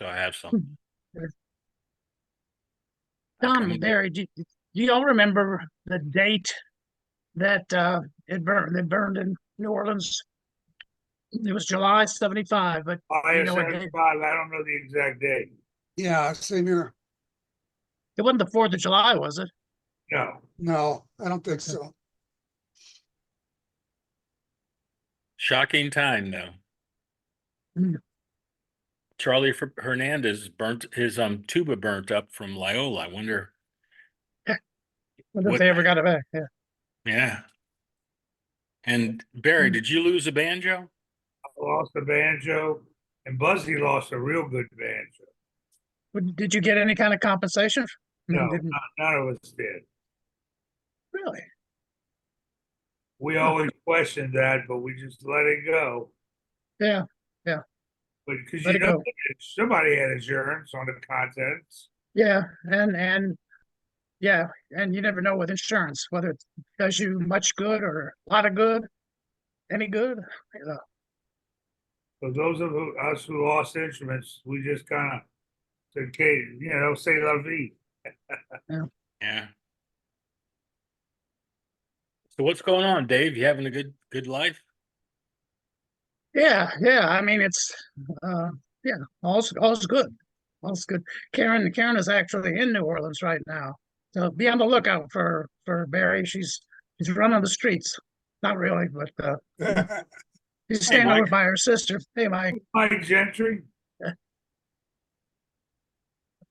so I have some. Tom and Barry, do you all remember the date that it burned in New Orleans? It was July 75, but I you have know what day? 75. I don't know the exact date. Yeah, same here. It wasn't the 4th of July, was it? No. No, I don't think so. Shocking time, though. Hmm. Charlie Hernandez burnt his tuba burnt up from Loyola. I wonder. Wonder if they ever got it back. Yeah. Yeah. And Barry, did you lose a banjo? I lost a banjo, and Buzzy lost a real good banjo. Did you get any kind of compensation? No, Didn't none of us did. really? We always questioned that, but we just let it go. Yeah. But because Let it go. somebody had insurance on the contents. Yeah, and yeah, and you never know with insurance whether it does you much good or a lot of good, any good. You know. So those of us who lost instruments, we just kind of said, "Okay, say la vie." Yeah. So what's going on, Dave? You having a good life? Yeah. I mean, it's yeah, all's good, all's good. Karen is actually in New Orleans right now, so be on the lookout for Barry. She's running the streets, not really, but she's standing over Mike. by her sister. Hey, Mike. Mike Gentry,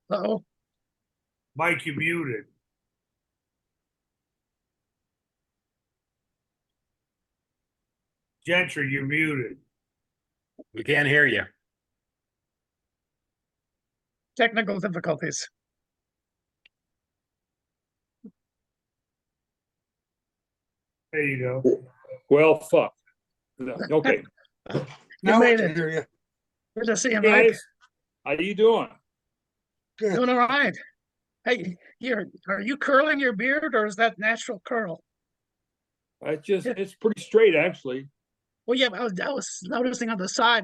Oh, Mike, you muted. Gentry, you muted. We can't hear you. technical difficulties. There you go. Well, fuck. Okay. Now made we can it. hear you. Good to see you, Mike. Guys, how you doing? Good. Doing all right. Hey, are you curling your beard or is that natural curl? It's pretty straight, actually. Well, yeah, I was noticing on the side.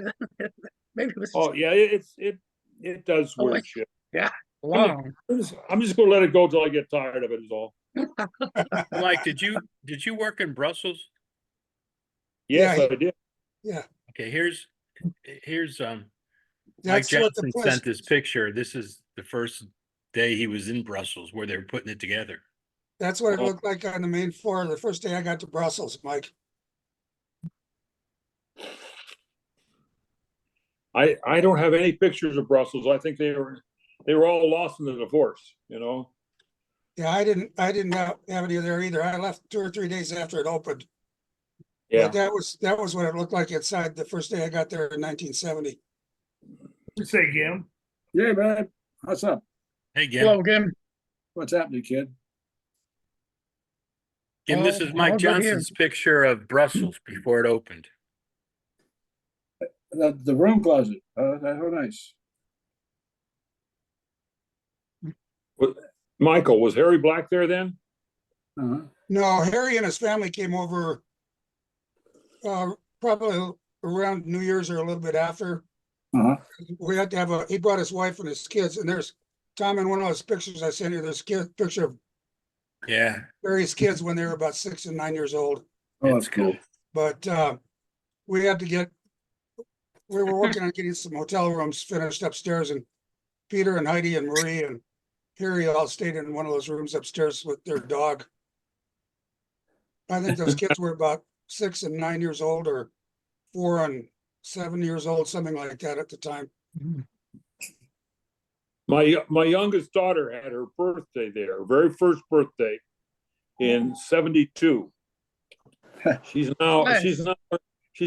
Maybe it was Oh yeah, it does Oh, weird wait. shit. long. I'm just gonna let it go till I get tired of it. Is all. Mike, did you work in Brussels? Yes, Yeah, I did. Yeah, Okay, here's Mike that's what the Johnson press. sent this picture. This is the first day he was in Brussels where they were putting it together. That's what it Oh. looked like on the main floor the first day I got to Brussels, Mike. I don't have any pictures of Brussels. I think they were all lost in the divorce. Yeah, I didn't have any there either. I left 2 or 3 days after it opened. Yeah. But that was what it looked like inside the first day I got there in 1970. You say, Gim? Yeah, man. What's up? Hey, Gim. Hello, Gim. What's happening, kid? Gim, this is Mike all good here. Johnson's picture of Brussels before it opened. The room closet. How nice. Michael, was Harry Black there then? Uh-huh. No, Harry and his family came over probably around New Year's or a little bit after. Uh-huh. We had to he brought his wife and his kids, and there's Tom in one of those pictures I sent you. There's a picture of Yeah. Harry's kids when they were about 6 and 9 years old. Oh, that's cool. But we were working on getting some hotel rooms finished upstairs, and Peter and Heidi and Marie and Harry all stayed in one of those rooms upstairs with their dog. I think those kids were about 6 and 9 years old, or 4 and 7 years old, something like that at the time. My youngest daughter had her birthday there, her very first birthday in 72. She's Nice.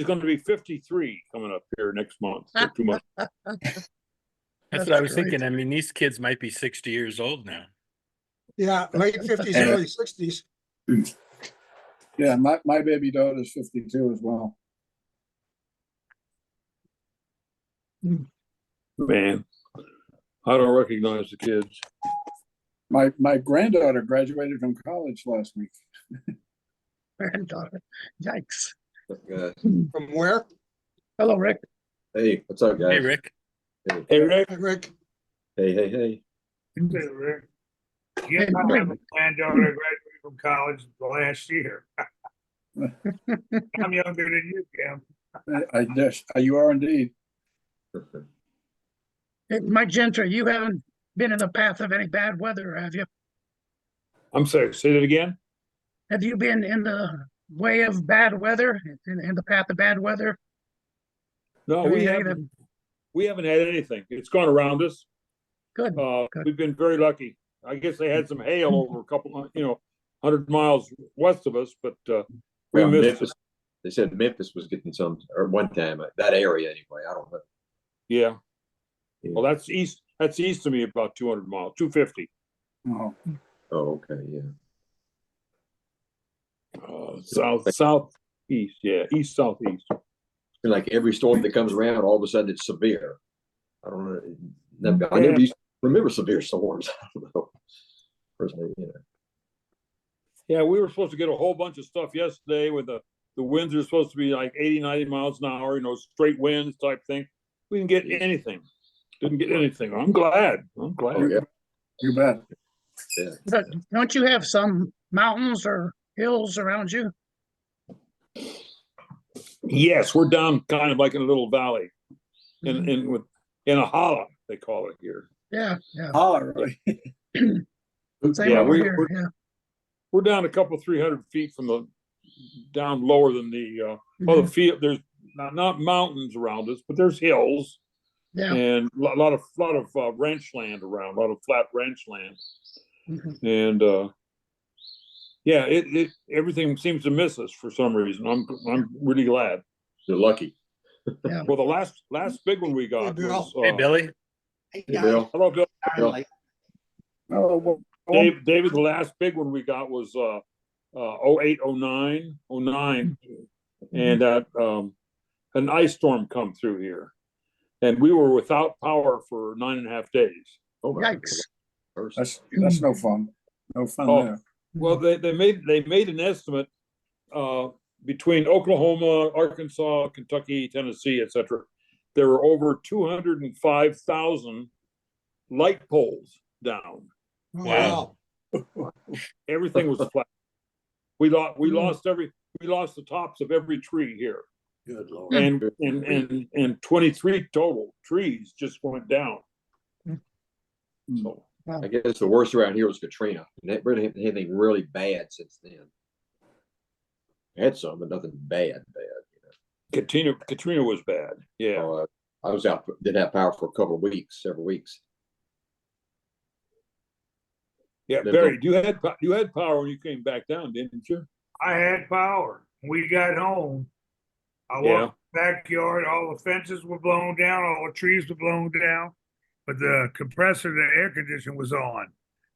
going to be 53 coming up here next month. So 2 months. That's what I was great. thinking. I mean, these kids might be 60 years old now. Yeah, late 50s, early 60s. Yeah, my baby daughter's 52 as well. Man, I don't recognize the kids. My granddaughter graduated from college last week. Granddaughter. Yikes. Guys. From where? Hello, Rick. Hey, what's up, guys? Hey, Rick. Hey, Rick. Hi, Rick. Hey, hey, hey. Hey, Rick. Yeah, Hey, I have Rick. a granddaughter that graduated from college last year. I'm younger than you, Kim. I guess, you are indeed. Hey, Mike Gentry, you haven't been in the path of any bad weather, have you? I'm sorry, say that again? Have you been in the way of bad weather, in the path of bad weather? No, I we mean, haven't. We haven't had anything. It's gone around us. Good. Good. We've been very lucky. I guess they had some hail over a couple, 100 miles west of us, but we Well, missed Memphis, it. they said Memphis was getting some, or one time, that area anyway. I don't know. Yeah. Yeah. Well, that's east. That's east of me about 200 miles, 250. Oh, Oh, okay, yeah. Southeast. Yeah, east southeast. And like every storm that comes around, all of a sudden it's severe. I don't know. I never used to remember severe storms. I don't know. Personally, Yeah, we were supposed to get a whole bunch of stuff yesterday with the winds are supposed to be like 80, 90 miles an hour, straight winds type thing. We didn't get anything. Didn't get anything. I'm glad. Oh, you, you bet. yeah. But don't you have some mountains or hills around you? Yes, we're down kind of like in a little valley, in a hollow, they call it here. Yeah, yeah. Holler, really. Same Yeah, over we- here. we're- Yeah. We're down a couple 300 feet from down lower than the Mhm. the field. There's not mountains around us, but there's hills Yeah. and a lot of ranch land around, a lot of flat ranch land, Mhm. and yeah, it everything seems to miss us for some reason. I'm really glad. You're lucky. Well, the last big one we got Bill. was Hey, Billy. Hey, Bill. hello, Bill. Bill. Oh, well, David, the last big one we got was 08, 09, 09. And that an ice storm come through here. And we were without power for 9.5 days. Oh, my Yikes. goodness. that's no fun. No fun Oh. there. Well, they made an estimate between Oklahoma, Arkansas, Kentucky, Tennessee, etc. There were over 205,000 light poles down. Wow. Everything was flat. We lost the tops of every tree here, Good Lord. and 23 total trees just went down. So I guess the worst around here was Katrina. And that really had anything really bad since then. Had some, but nothing bad. Katrina was bad. Yeah. I was out, didn't have power for a couple of weeks, several weeks. Yeah, Then Barry, you had power when you came back down, didn't you? I had power. We got home. I Yeah. walked the backyard, all the fences were blown down, all the trees were blown down, but the compressor, the air conditioner was on.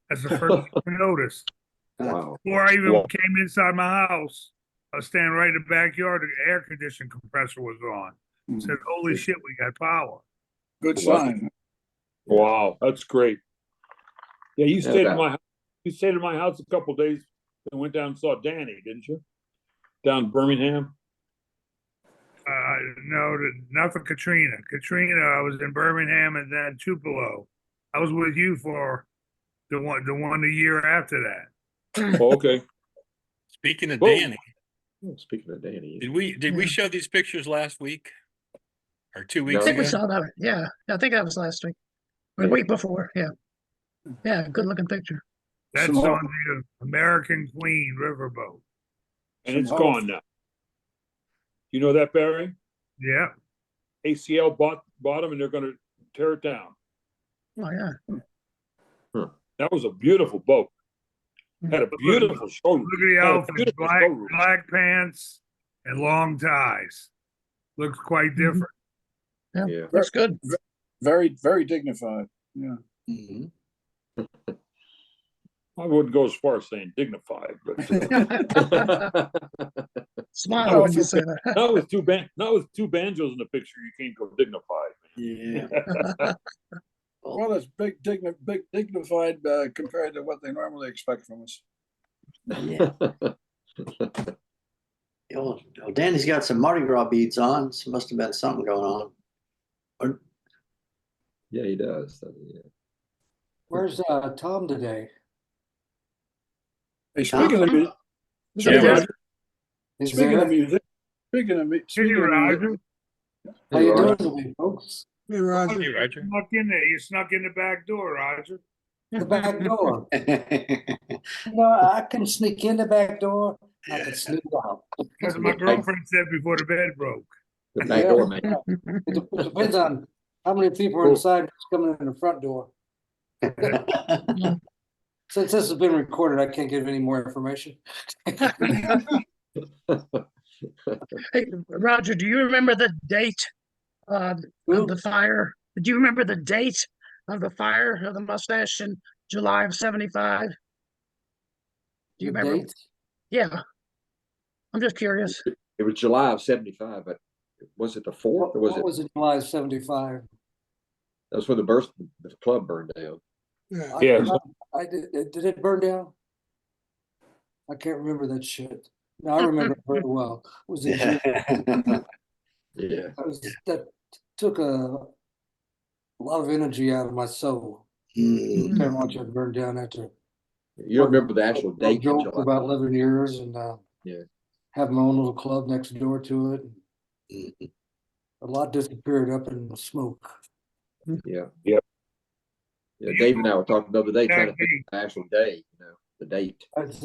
That's the first thing I noticed. Wow. Before I even Wow. came inside my house, I was standing right in the backyard, the air conditioning compressor was on. I said, holy shit, we got power. Good sign. Wow, that's great. Yeah, you Yeah, stayed that- at my house. You stayed at my house a couple of days and went down and saw Danny, didn't you? Down in Birmingham. No, not for Katrina. Katrina, I was in Birmingham and then Tupelo. I was with you for the one a year after that. Oh, okay. Speaking of Whoa. Danny, Speaking of Danny. did we Yeah. show these pictures last week or 2 I weeks think we ago? saw that. Yeah. I think that was last week. Or the Yeah. week before. Yeah. Yeah. Good looking picture. That's Some on the American Queen riverboat. And it's Some gone now. You know that, Barry? Yeah. ACL bought them and they're going to tear it down. Oh, yeah. That was a beautiful boat. Had a beautiful show. Look at the Had a outfit, beautiful black showroom. pants and long ties. Looks quite Mhm. different. Yeah. Yeah. Looks good. Very, very dignified. Yeah. Mhm. I wouldn't go as far as saying dignified, but Smile when you say that. not with two banjos in the picture. You can't go dignified. Yeah. Well, it's big dignified compared to what they normally expect from us. Yeah. Well, Danny's got some Mardi Gras beads on, so must have been something going on. Yeah, he does. Yeah. Where's Tom today? Hey, speaking of music, Is Yeah, it there? Roger. He's speaking there. of music, Hey, speaking of music, Roger, How Hey, you Roger. doing today, folks? Hey, Roger. Hey, Roger. snuck in there. You snuck in the back door, Roger. The back door. You know, I can sneak in the back door. I can sneak out. That's what my girlfriend said before the bed broke. The back Yeah. door, man. It depends on how many people are inside who's coming in the front door. Since this has been recorded, I can't give any more information. Hey, Roger, do you remember the date Who? of the fire? Do you remember the date of the fire of the mustache in July of '75? Do you The remember? date? Yeah. I'm just curious. It was July of '75, but was it the 4th or was What it? was it, July 75? That was when the club burned down. Yeah. Yes. I did it burn down? I can't remember that shit. No, I remember it very well. It was in June. Yeah. That took a lot of energy out of my soul. Mhm. Very much it burned down after. You don't remember the actual date of Joke for July? about 11 years and Yeah. have my own little club next door to it. A lot disappeared up in the smoke. Yeah. Yep. Yeah. Dave and I were talking the other day trying to That think of the actual day, the date, That's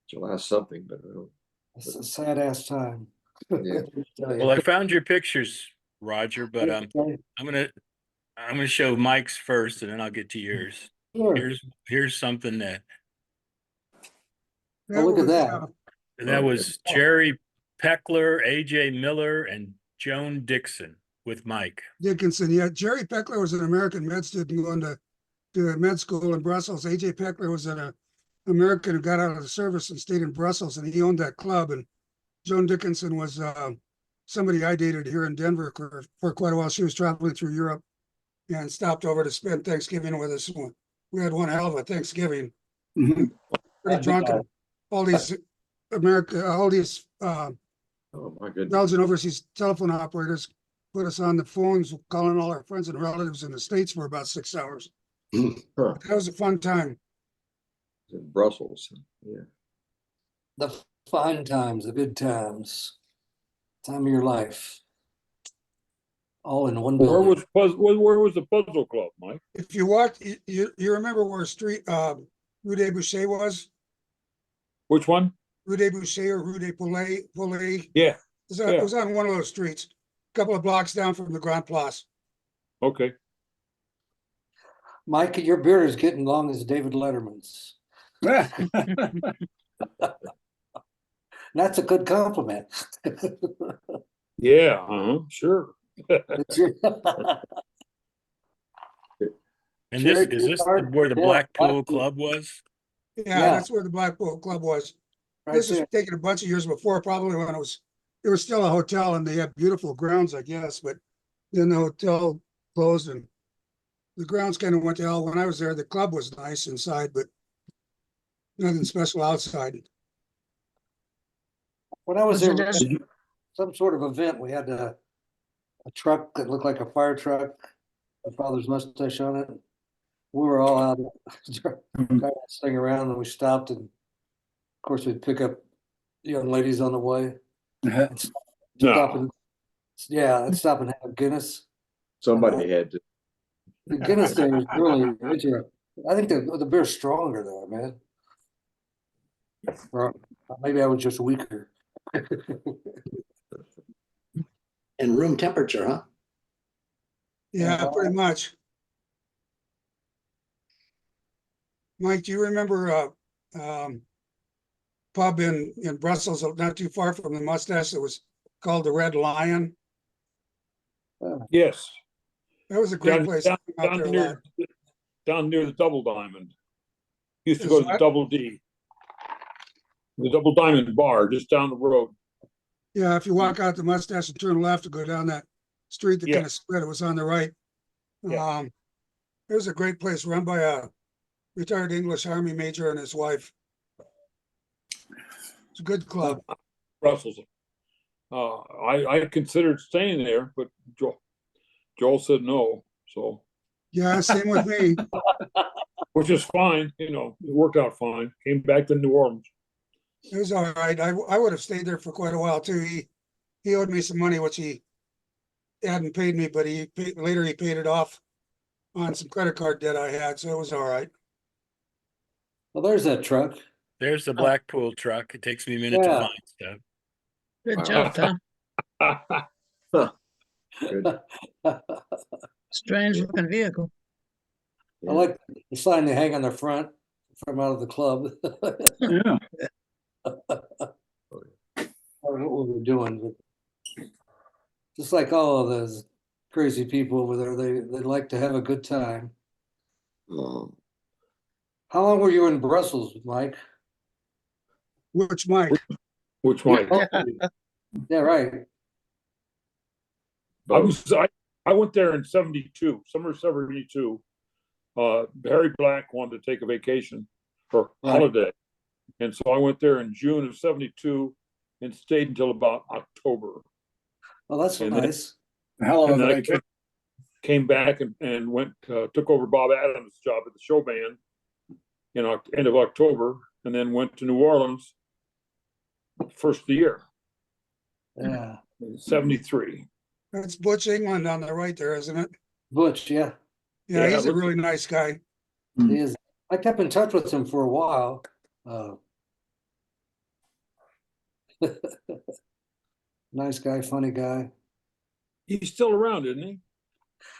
July something, but I don't. it's a sad ass time. Yeah. Well, I found your pictures, Roger, but I'm gonna show Mike's first, and then I'll get to yours. Sure. Here's something that Oh, look at that. was Jerry Peckler, AJ Miller, and Joan Dixon with Mike. Dickinson, yeah. Jerry Peckler was an American med student going to med school in Brussels. AJ Peckler was an American who got out of the service and stayed in Brussels, and he owned that club. And Joan Dickinson was somebody I dated here in Denver for quite a while. She was traveling through Europe and stopped over to spend Thanksgiving with us. We had one hell of a Thanksgiving. Pretty drunk, and all these Oh my goodness. Belgian overseas telephone operators put us on the phones, calling all our friends and relatives in the States for about 6 hours. Huh. That was a fun time. In Brussels. Yeah. The fine times, the good times, time of your life. All in one Where building. was the puzzle club, Mike? If you walk, you remember where Rue des Bouchers was? Which one? Rue des Bouchers or Rue des Poulets? Yeah. It was on one of those streets, a couple of blocks down from the Grand Place. Okay. Mike, your beard is getting long as David Letterman's. That's a good compliment. Yeah. Sure. And this is this where the Black Pool Club was? Yeah, that's where the Black Bolt Club was. Right This was there. taken a bunch of years before, probably when it was still a hotel and they had beautiful grounds, I guess, but then the hotel closed and the grounds kind of went to hell. When I was there, the club was nice inside, but nothing special outside. When I was Was it there, just- some sort of event, we had a truck that looked like a fire truck, my father's mustache on it. We were all out driving this thing around and we stopped and of course we'd pick up young ladies on the way. Stop and stop and have Guinness. Somebody had to. The Guinness thing was really interesting. I think the beer's stronger though, man. Or maybe I was just weaker. And room temperature, huh? Yeah, pretty much. Mike, do you remember pub in Brussels, not too far from the Mustache, that was called the Red Lion? Yes. That was a great place. Down, I hung out there a lot. down near the Double Diamond. Used to Is go to the what? Double D. The Double Diamond Bar just down the road. Yeah, if you walk out the Mustache and turn left to go down that street that Yeah. kind of split, it was on the right. Yeah. It was a great place run by a retired English Army major and his wife. It's a good club. Brussels. I considered staying there, but Joel said no. So, Yeah, same with me. which is fine, you know, it worked out fine. Came back to New Orleans. It was all right. I would have stayed there for quite a while too. He owed me some money, which he hadn't paid me, but later he paid it off on some credit card debt I had, so it was all right. Well, there's that truck. There's the Blackpool truck. It takes me a minute to Yeah. find stuff. Good Wow. job, Tom. Good. Strange looking vehicle. I like the sign they hang on the front from out of the club. Yeah. I don't know what we're doing, but just like all of those crazy people over there, they like to have a good time. How long were you in Brussels, Mike? Which Mike? Which might. Yeah, right. I went there in 72, summer of 72. Harry Black wanted to take a vacation for holiday. And so I went there in June of 72 and stayed until about October. Oh, that's And then- nice. Hell of And a then I vacation. came back and went, took over Bob Adams' job at the show band in end of October, and then went to New Orleans first of the year, Yeah. 73. That's Butch England on the right there, isn't it? Butch, yeah, Yeah, Yeah, he's a looks- really nice guy. he is. I kept in touch with him for a while. Nice guy, funny guy. He's still around, isn't he?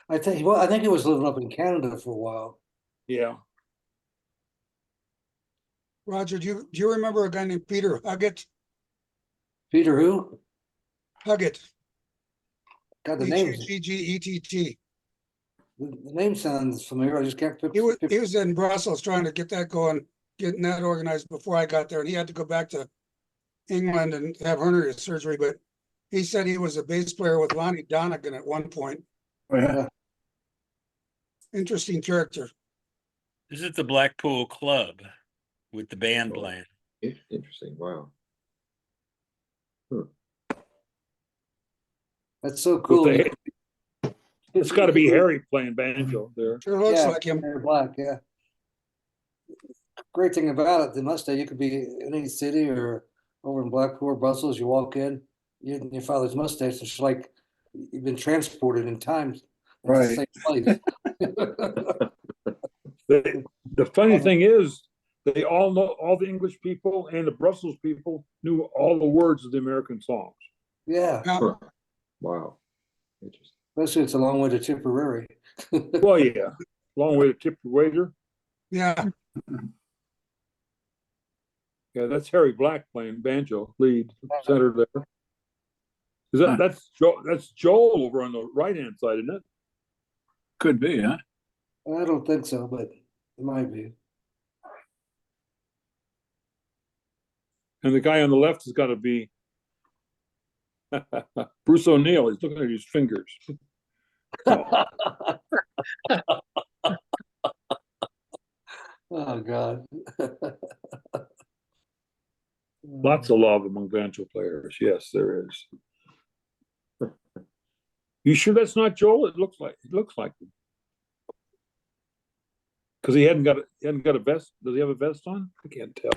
I think he was living up in Canada for a while. Yeah. Roger, do you remember a guy named Peter Huggett? Peter who? Huggett, God, the name, Huggett. the name sounds familiar. I just can't He was in Brussels trying to get that going, getting that organized before I got there, and he had to go back to England and have hernia surgery, but he said he was a bass player with Lonnie Donegan at one point. Oh, yeah. Interesting character. This is the Blackpool Club with the band Oh. playing. Interesting. Wow. That's so With cool. it's got to be Harry playing banjo there. Sure looks Yeah, like him. Harry Black, yeah. Great thing about it, the mustache, you could be in any city or over in Blackpool or Brussels, you walk in, you and your father's mustache, it's like you've been transported in time. Right. Same place. The funny thing is, they all know, all the English people and the Brussels people knew all the words of the American songs. Yeah, Yeah, Wow. Interesting. especially it's a long way to Tipperary. Well, yeah, long way to tip your waiter. yeah. Yeah, that's Harry Black playing banjo, lead center there. That's Joel over on the right hand side, isn't it? Could be, huh? I don't think so, but it might be. And the guy on the left has got to be Bruce O'Neill. He's looking at his fingers. Oh, God. Lots of love among banjo players. Yes, there is. You sure that's not Joel? It looks like him. Because he hadn't got a vest. Does he have a vest on? I can't tell.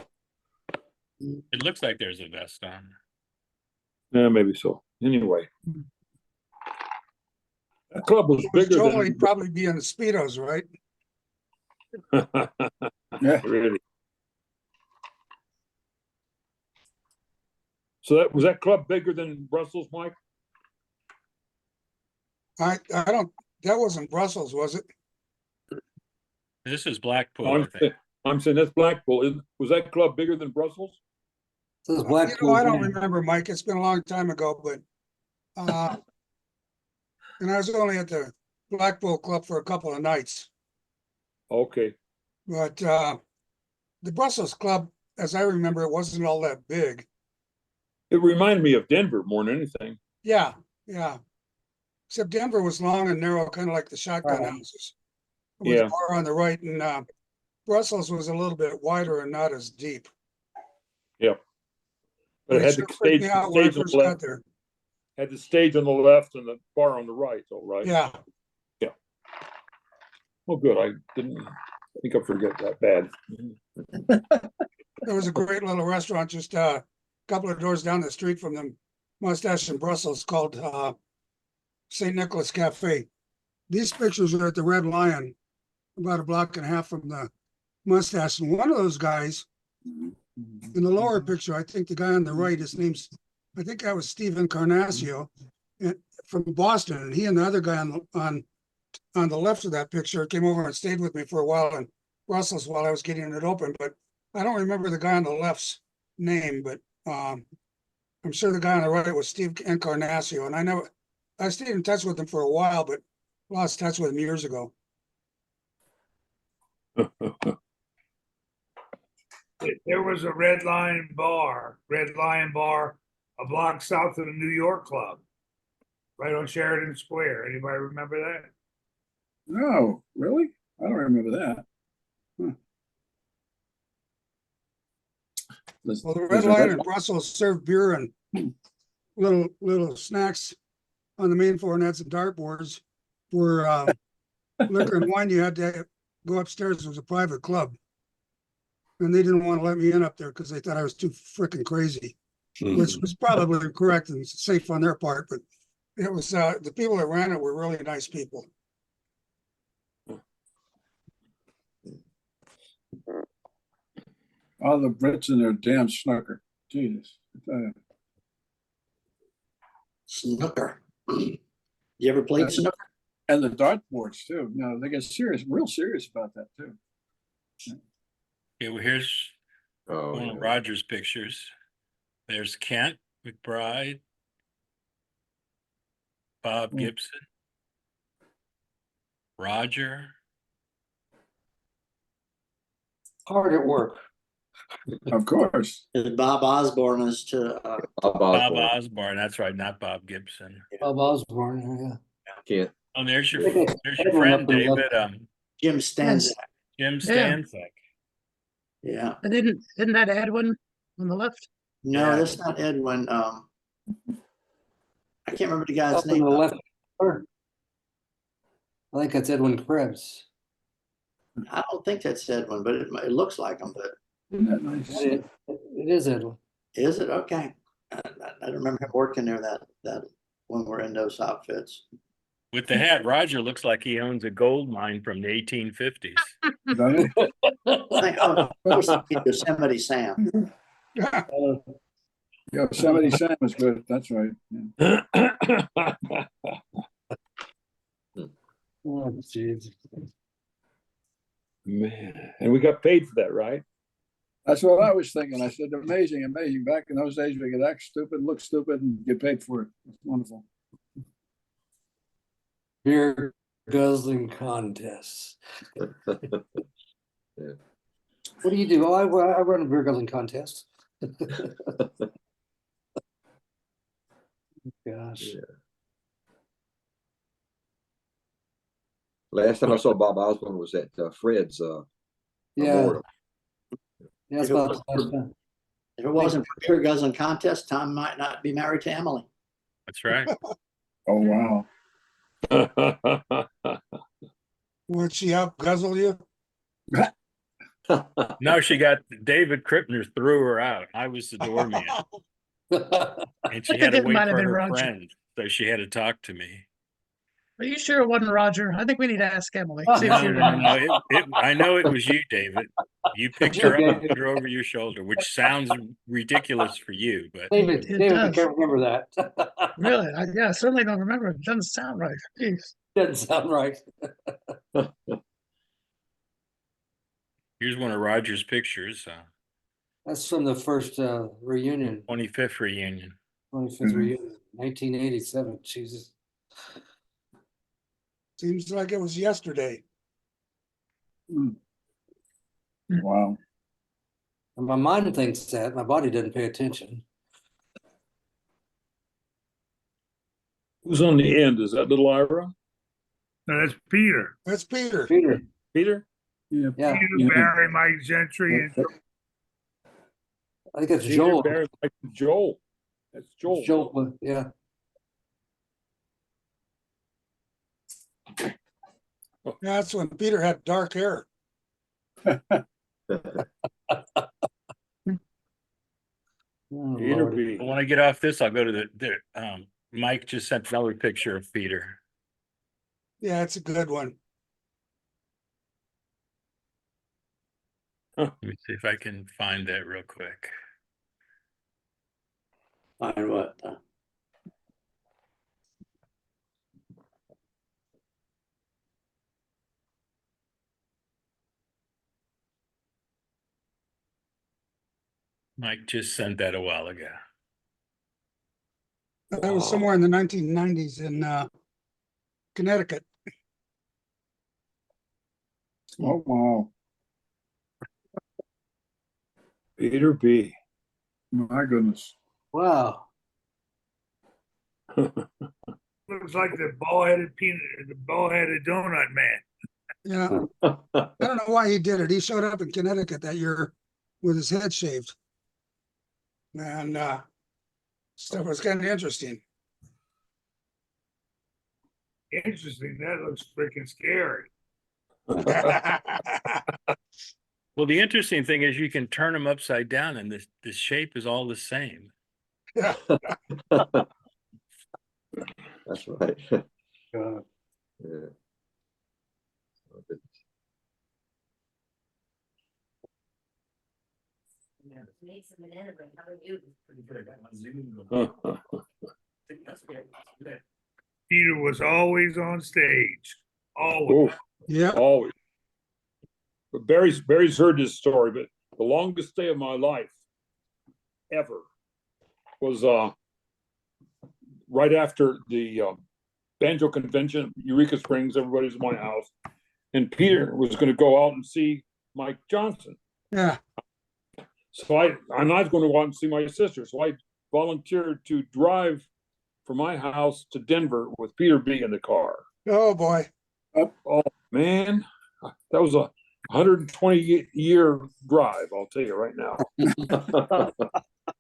It looks like there's a vest on. Yeah, maybe so. Anyway, that club was It was bigger Joel, than he'd probably be in the Speedos, right? Yeah. really. So was that club bigger than Brussels, Mike? I don't, that wasn't Brussels, was it? This is Blackpool, I think. I'm saying that's Blackpool. Was that club bigger than Brussels? This is You Blackpool. know, I don't remember, Mike. It's been a long time ago, but and I was only at the Blackpool Club for a couple of nights. Okay. But the Brussels Club, as I remember, it wasn't all that big. It reminded me of Denver more than anything. Yeah, yeah. Except Denver was long and narrow, kind of like the shotgun Right. houses. With Yeah. the bar on the right, and Brussels was a little bit wider and not as deep. But it had sure the freaked stage, me out when I on first the got left. there. Had the stage on the left and the bar on the right, all right? Yeah. Yeah. Oh, good. I didn't think I forget that bad. There was a great little restaurant just a couple of doors down the street from them, Mustache in Brussels, called St. Nicholas Cafe. These pictures are at the Red Lion, about a block and a half from the Mustache. And one of those guys in the lower picture, I think the guy on the right, his name's, I think that was Steve Encarnacio from Boston. And he and the other guy on the left of that picture came over and stayed with me for a while in Brussels while I was getting it open. But I don't remember the guy on the left's name, but I'm sure the guy on the right was Steve Encarnacio. And I stayed in touch with him for a while, but lost touch with him years ago. There was a Red Lion Bar, a block south of the New York Club, right on Sheridan Square. Anybody remember that? No, really? I don't remember that. Huh. Well, the Red Lion in Brussels served beer and little snacks on the main floor, and had some dartboards. For liquor and wine, you had to go upstairs. It was a private club, and they didn't want to let me in up there because they thought I was too freaking crazy, which was probably correct and safe on their part. But it was the people that ran it were really nice people. All the Brits and their damn snooker. Jesus. Snooker. You ever played snooker? And the dartboards too. No, they get serious, real serious about that too. Okay, well, here's one of Roger's pictures. There's Kent McBride, Bob Gibson, Roger. Hard at work. Of course. Bob Osborne is to Bob Osborne, that's right, not Bob Gibson. Bob Osborne, yeah. Can't. Oh, there's your Okay. friend, Everyone up David. Jim Stanzak. Jim Yeah. Stanzak. Yeah. And isn't that Edwin on the left? No, Yeah. that's not Edwin. I can't remember the guy's Up in name. the left corner. I think that's Edwin Krebs. I don't think that's Edwin, but it looks like him. But Isn't that nice? It is Edwin. is it? Okay. I remember him working there that when we're in those outfits. With the hat, Roger looks like he owns a gold mine from the 1850s. Is that it? I was thinking Yosemite Sam. Yosemite Sam is good. That's right. Yeah. Oh, jeez. Man, and we got paid for that, right? That's what I was thinking. I said, amazing, amazing. Back in those days, we could act stupid, look stupid, and get paid for it. It's wonderful. Beer guzzling contests. What do you do? Oh, I run a beer guzzling contest. Gosh. Yeah. Last time I saw Bob Osborne was at Fred's Yeah. memorial. Yeah, that's about the last time. If it wasn't for beer guzzling contest, Tom might not be married to Emily. That's right. Oh, wow. Would she help guzzle you? No, she got David Krippner threw her out. I was the doorman, and she I had think to it wait might have for been her Roger. friend, so she had to talk to me. Are you sure it wasn't Roger? I think we need to ask Emily. See if No, she no, remembers. no. I know it was you, David. You picked her up and put her over your shoulder, which sounds ridiculous for you, but David, It David, I does. can't remember that. Really? I certainly don't remember. It doesn't sound right. Jeez. Doesn't sound right. here's one of Roger's pictures, That's from the first reunion, 25th reunion. 25th reunion, 1987. Jesus. Seems like it was yesterday. Wow. And my mind thinks that, my body doesn't pay attention. Who's on the end? Is that little Ira? No, that's Peter. That's Peter. Peter, Peter? Yeah. yeah, Peter, Barry, Mike Gentry, and I think it's Peter, Joel. Barry, Mike, Joel. That's Joel. Joel, yeah. That's when Peter had dark hair. Oh, Peter Lordy. B. When I get off this, I'll go to the Mike just sent another picture of Peter. Yeah, it's a good one. Let me see if I can find that real quick. Find what? Mike just sent that a while ago. That was somewhere in the 1990s in Connecticut. Oh, wow. Peter B. My goodness. Wow. Looks like the ball-headed donut man. Yeah, I don't know why he did it. He showed up in Connecticut that year with his head shaved. And stuff was kind of interesting. Interesting. That looks freaking scary. Well, the interesting thing is you can turn them upside down and the shape is all the same. That's right. God. Yeah. Peter was always on stage. Always. Oh, Yeah, always. But Barry's heard this story, but the longest day of my life ever was right after the banjo convention, Eureka Springs. Everybody's in my house, and Peter was going to go out and see Mike Johnson. yeah. So I'm not going to go out and see my sister. So I volunteered to drive from my house to Denver with Peter B in the car. Oh, boy. Oh man, that was a 120-year drive. I'll tell you right now.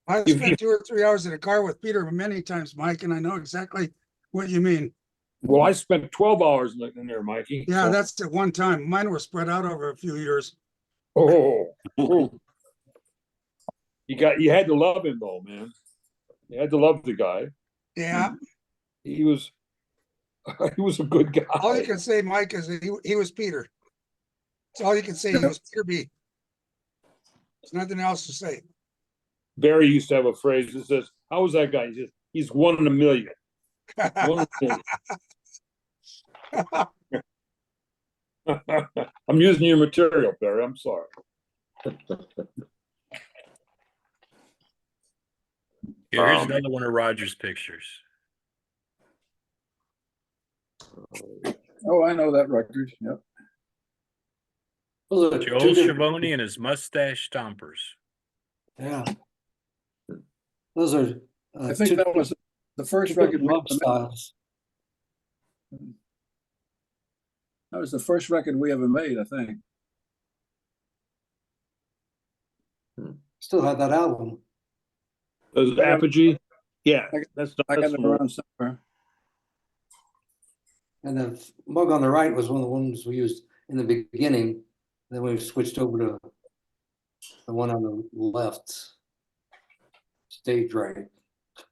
I spent 2 or 3 hours in a car with Peter many times, Mike, and I know exactly what you mean. Well, I spent 12 hours in there, Mikey. Yeah, so- that's at one time. Mine were spread out over a few years. Oh, you had to love him though, man. You had to love the guy. Yeah. He was a good guy. All you can say, Mike, is that he was Peter. That's all you can say. He was Peter B. There's nothing else to say. Barry used to have a phrase that says, "How was that guy?" He says, "He's 1 in a million." 1 in a million. I'm using your material, Barry. I'm sorry. Here's another one of Roger's pictures. Oh, I know that record. Yep. Those are Joel two different- Schiavone and his mustache stompers. Yeah. Those are. I think two that was the first different record. love styles. That was the first record we ever made, I think. Still have that album. Those Apogee. Yeah, that's I got it from- around somewhere. And the mug on the right was one of the ones we used in the beginning. Then we switched over to the one on the left. Stage right.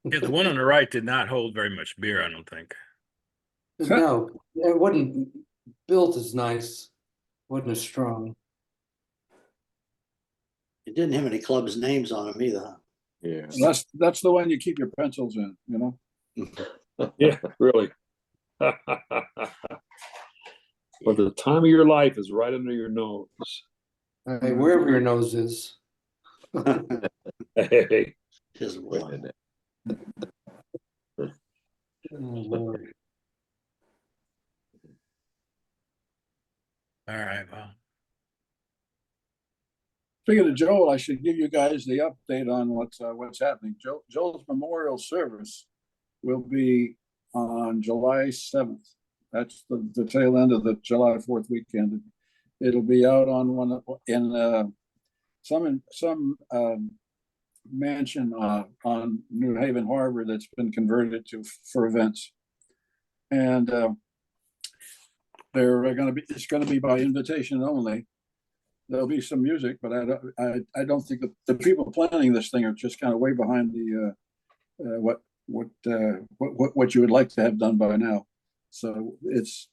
Yeah, the one on the right did not hold very much beer, I don't think. No, it wasn't built as nice, wasn't as strong. It didn't have any clubs' names on them either. Yeah. That's the one you keep your pencils in, you know? Yeah, really. But the time of your life is right under your nose. Hey, wherever your nose is. Hey, Just Wait a one. minute. Oh, Lord. All right, well, Speaking of Joel, I should give you guys the update on what's happening. Joel's memorial service will be on July 7th. That's the tail end of the July 4th weekend. It'll be out on one in some mansion on New Haven Harbor that's been converted for events. And they're going to be, it's going to be by invitation only. There'll be some music, but I don't think that the people planning this thing are just kind of way behind the what you would like to have done by now. So it's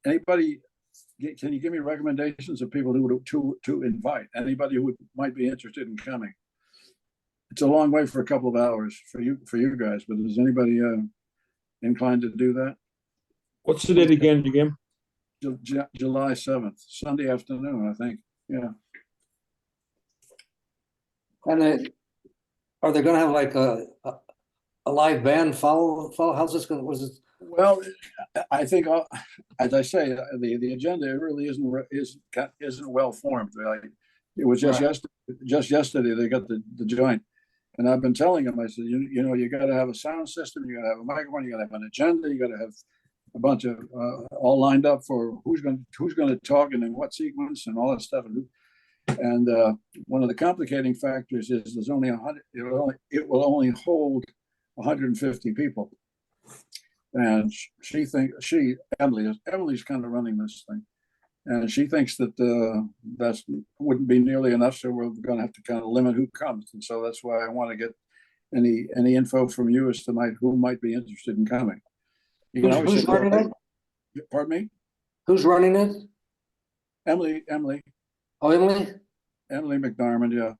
anybody. Can you give me recommendations of people who to invite? Anybody who might be interested in coming? It's a long way for a couple of hours for you guys, but is anybody inclined to do that? What's the date again, Jim? July 7th, Sunday afternoon, I think. Yeah. And are they gonna have like a live band follow? How's this gonna, was it? Well, I think, as I say, the agenda really isn't well formed. Like, it was just yesterday they got the joint, and I've been telling them, I said, you know, you got to have a sound system, you got to have a microphone, you got to have an agenda, you got to have a bunch of all lined up for who's going to talk and in what sequence and all that stuff. And one of the complicating factors is there's only 100. It will only hold 150 people. And Emily's kind of running this thing, and she thinks that that wouldn't be nearly enough. So we're going to have to kind of limit who comes, and so that's why I want to get any info from you as to who might be interested in coming. Who's running it? Pardon me? Who's running it? Emily. Oh, Emily. Emily McDarmond. Yeah.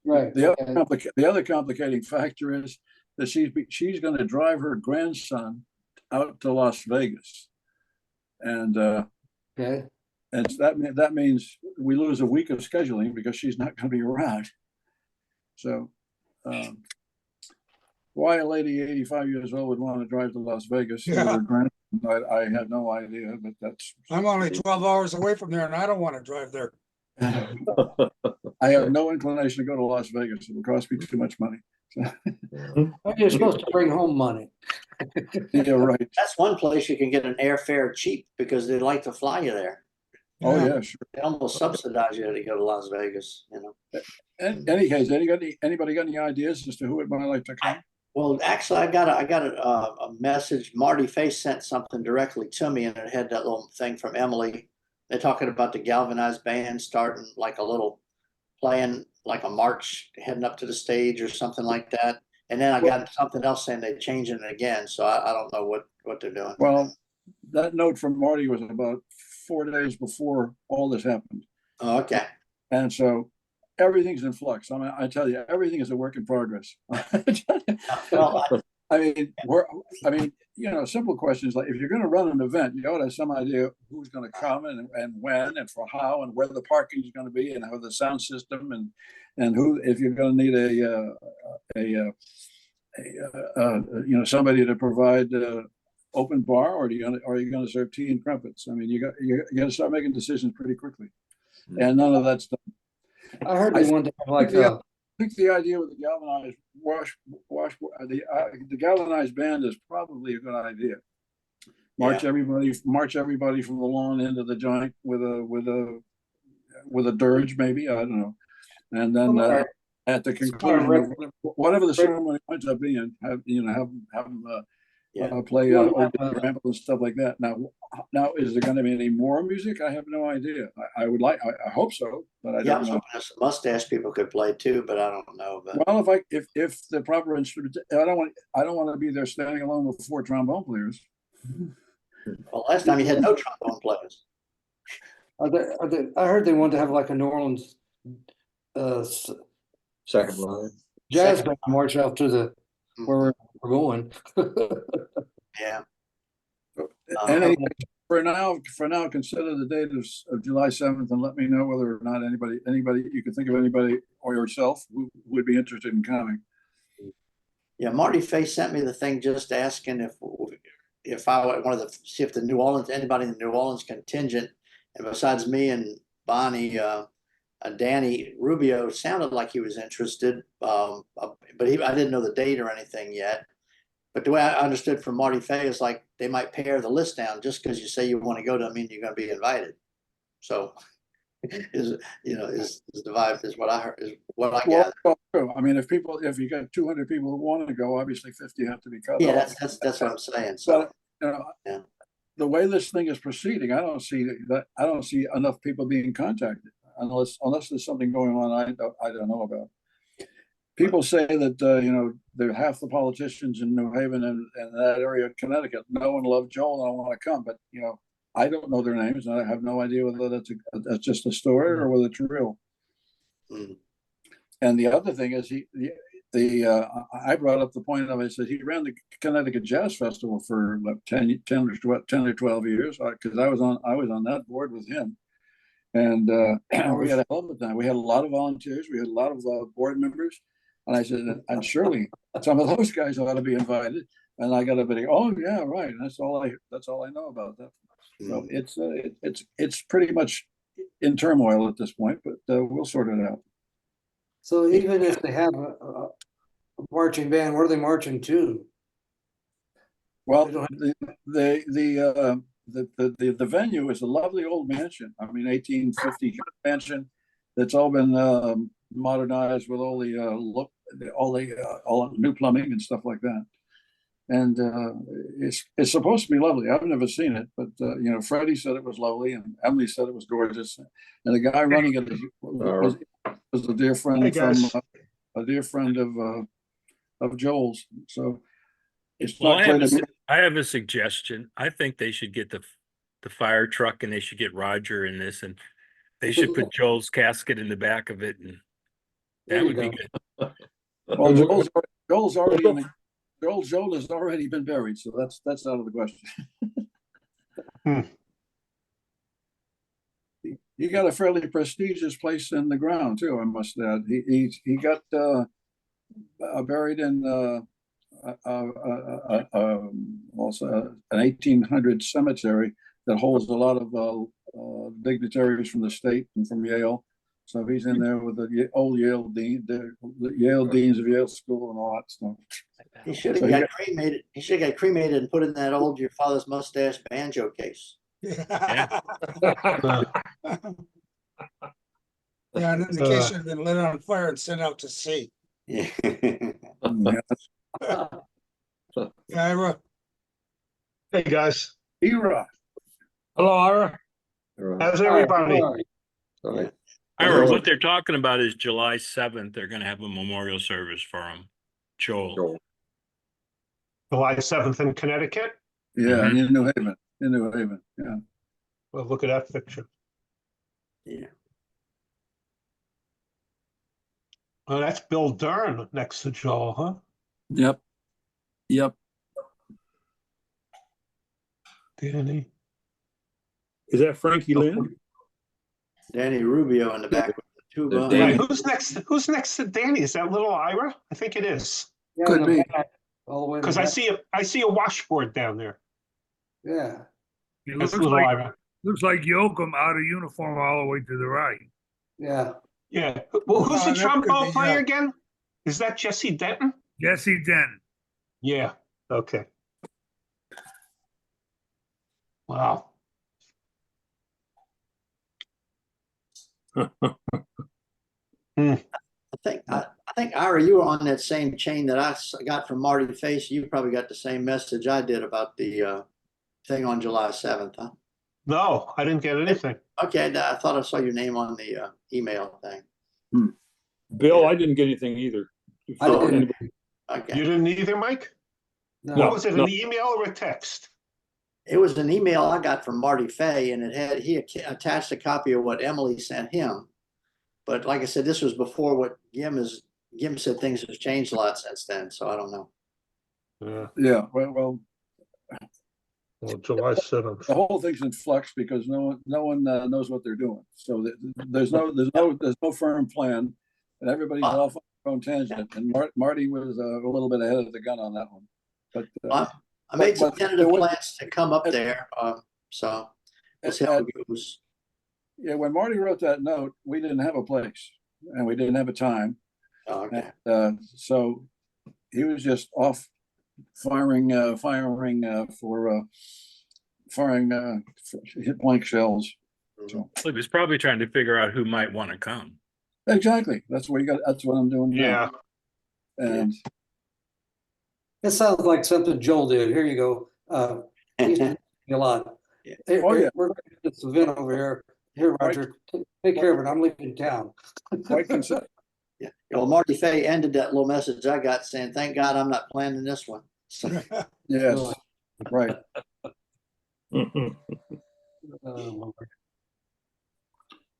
Right. The other complicating factor is that she's going to drive her grandson out to Las Vegas, and okay, and that means we lose a week of scheduling because she's not going to be around. So, why a lady 85 years old would want to drive to Las Vegas with her grandson, I have no idea. But that's I'm only 12 hours away from there, and I don't want to drive there. I have no inclination to go to Las Vegas. It will cost me too much money. Well, you're supposed to bring home money. Yeah, right. That's one place you can get an airfare cheap because they like to fly you there. Oh yeah, sure. They almost subsidize you to go to Las Vegas, you know. In any case, anybody got any ideas as to who it might like to come? Well, actually, I got a message. Marty Face sent something directly to me, and it had that little thing from Emily. They're talking about the galvanized band starting like a little playing like a march heading up to the stage or something like that. And then I got something else saying they're changing it again. So I don't know what they're doing. Well, that note from Marty was about 4 days before all this happened. Oh, okay. And so everything's in flux. I mean, I tell you, everything is a work in progress. Well, I mean, you know, simple questions like if you're going to run an event, you ought to have some idea who's going to come and when and for how and where the parking is going to be and how the sound system and who, if you're going to need you know, somebody to provide open bar, or are you going to serve tea and crumpets? I mean, you got to start making decisions pretty quickly, and none of that's done. I heard they wanted to have like I think the idea with the galvanized the galvanized band is probably a good idea. March everybody from the lawn into the joint with a dirge, maybe, I don't know, and then at the conclusion of whatever the ceremony winds up being, have them play ramble and stuff like that. Now, is there going to be any more music? I have no idea. I hope so, but I don't know. Mustache people could play too, but I don't know. But well, if the proper instrument, I don't want to be there standing alone with 4 trombone players. Well, last time you had no trombone players. I heard they wanted to have like a New Orleans Second line. jazz band march out to the where we're going. Yeah. Anyway, for now, consider the date of July 7th, and let me know whether or not anybody you can think of anybody or yourself who would be interested in coming. Yeah, Marty Face sent me the thing just asking if I wanted to see if anybody in the New Orleans contingent, and besides me and Bonnie, Danny Rubio sounded like he was interested, but I didn't know the date or anything yet. But the way I understood from Marty Fay is like they might pare the list down just because you say you want to go doesn't mean you're going to be invited. So is the vibe is what I heard, is what I gather. Well, I mean, if you got 200 people who want to go, obviously 50 have to be cut off. Yeah, that's what I'm saying. So but, the way this thing is proceeding, I don't see enough people being contacted unless there's something going on I don't know about. People say that they're half the politicians in New Haven and that area of Connecticut. No one loved Joel and I want to come, but I don't know their names and I have no idea whether that's just a story or whether it's real. Mm. And the other thing is I brought up the point of, I said, he ran the Connecticut Jazz Festival for 10 or 12 years because I was on that board with him. And we had a hell of a time. We had a lot of volunteers. We had a lot of board members. And I said, and surely some of those guys ought to be invited. And I got a bit of, oh yeah, right. And that's all I know about that. So it's pretty much in turmoil at this point, but we'll sort it out. So even if they have a marching band, what are they marching to? Well, They don't the venue is a lovely old mansion. I mean, 1850 mansion that's all been modernized with all the new plumbing and stuff like that. And it's supposed to be lovely. I've never seen it, but Freddie said it was lovely, and Emily said it was gorgeous. And the guy running it was a dear friend of Joel's. So it's Well, not quite I have a suggestion. I think they should get the fire truck and they should get Roger in this, and they should put Joel's casket in the back of it, and There that you would be go. good. Well, Joel has already been buried, so that's out of the question. He got a fairly prestigious place in the ground too, I must add. He got buried in also an 1800 cemetery that holds a lot of dignitaries from the state and from Yale. So he's in there with the old Yale dean, the Yale deans of Yale School and all that stuff. He should have got cremated. He should have got cremated and put in that old your father's mustache banjo case. Yeah, an indication been lit on fire and sent out to sea. Yeah. Ira, Hey, guys. Era. Hello, Ira. How's everybody? All right. Ira, what they're talking about is July 7th. They're going to have a memorial service for him, Joel. July 7th in Connecticut? Yeah, in New Haven. Yeah. Well, look at that picture. Yeah. Oh, that's Bill Dern next to Joel, huh? Yep. Danny. Is that Frankie Lynn? Danny Rubio in the back with the tuba. Right, who's next to Danny? Is that little Ira? I think it is. Yeah, Could in the be. back, all the way in the Because back. I see a washboard down there. Yeah. It That's looks little like Ira. Yoakum out of uniform all the way to the right. Yeah. Yeah. Well, who's the that could trombone be, player yeah. again? Is that Jesse Denton? Jesse Denton. Yeah. Okay. Wow. I think Ira, you were on that same chain that I got from Marty Face. You probably got the same message I did about the thing on July 7th, huh? No, I didn't get anything. Okay, I thought I saw your name on the email thing. Bill, I didn't get anything either. I didn't. Okay. You didn't either, Mike? No. What was it, no. an email or a text? It was an email I got from Marty Fay, and he attached a copy of what Emily sent him. But like I said, this was before what Gim said. Things have changed a lot since then, so I don't know. Yeah. Well, July 7th. the whole thing's in flux because no one knows what they're doing. So there's no firm plan, and everybody's off on their own tangent. And Marty was a little bit ahead of the gun on that one. But I made some but tentative plans to come up there, so we'll see how it goes. Yeah, when Marty wrote that note, we didn't have a place and we didn't have a time. Oh, okay. And, so he was just off firing hit blank shells. So, He was probably trying to figure out who might want to come. exactly. That's what I'm doing Yeah. now. And It sounds like something Joel did. Here you go. A lot. Yeah. Hey, Oh, hey, yeah. we're going to this event over here. Here, Roger, take care of it. I'm leaving town. Quite considerable. Yeah. Well, Marty Fay ended that little message I got saying, "Thank God I'm not planning this one." So, Yes, right. Lord.